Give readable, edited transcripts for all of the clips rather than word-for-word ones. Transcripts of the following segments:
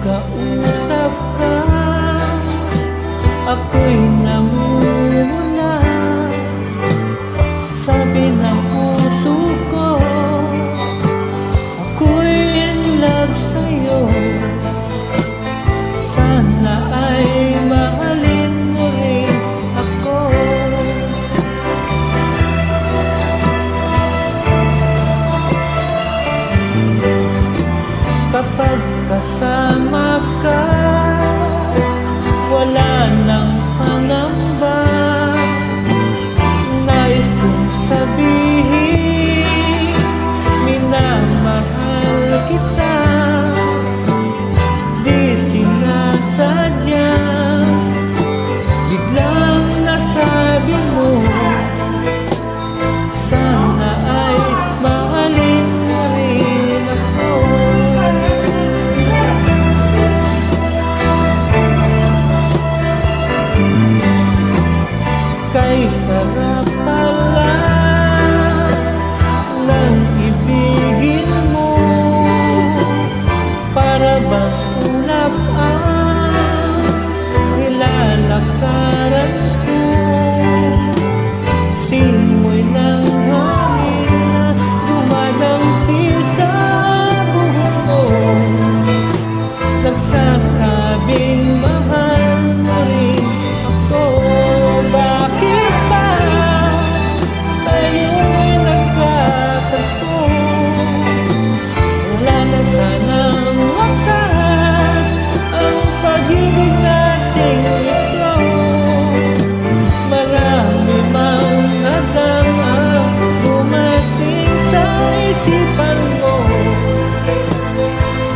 kausap ka, ako'y namumula. Sabi ng puso ko, ako'y in love sa'yo. Sana ay mahalin mo rin ako. Kapag kasama ka, wala nang pangamba. Nais kong sabihin, minamahal kita. Di sinasadya, biglang nasabi mo, sana ay mahalin mo rin ako. Kay sarap pala ng ibigin mo, para bang ulap ang nilalakaran ko. Simoy ng hangin na dumadampi sa buhok mo, nagsasabing mahal mo rin ako. Bakit ba tayo'y nagkatagpo? Wala na sanang wakas ang pag-ibig nating ito. Marami mang hadang ang dumating sa isipan mo.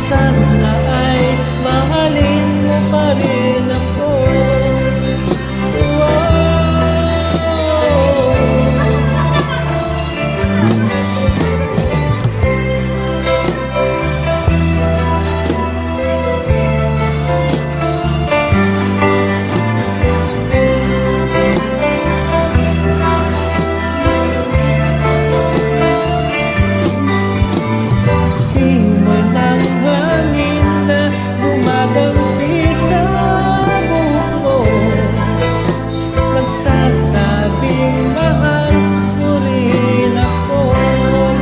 Sana ay mahalin mo pa rin ako. Simoy ng hangin na dumadampi sa buhok mo, nagsasabing mahal mo rin ako.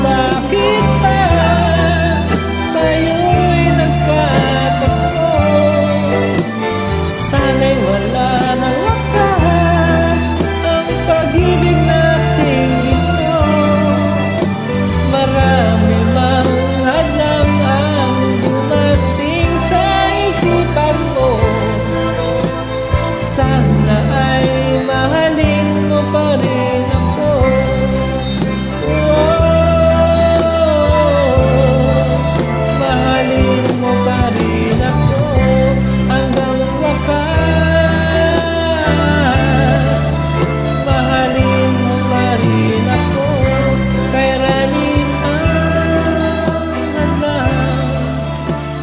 Bakit ba tayo'y nagkatagpo? Sana'y wala nang wakas ang pag-ibig nating ito. Marami mang hadlang ang dumating sa isipan mo. Sana ay mahalin mo pa rin ako. Mahalin mo pa rin ako hanggang wakas. Mahalin mo pa rin ako, kairanin ang hadlang.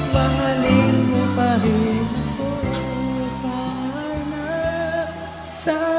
Mahalin mo pa rin ako. Sana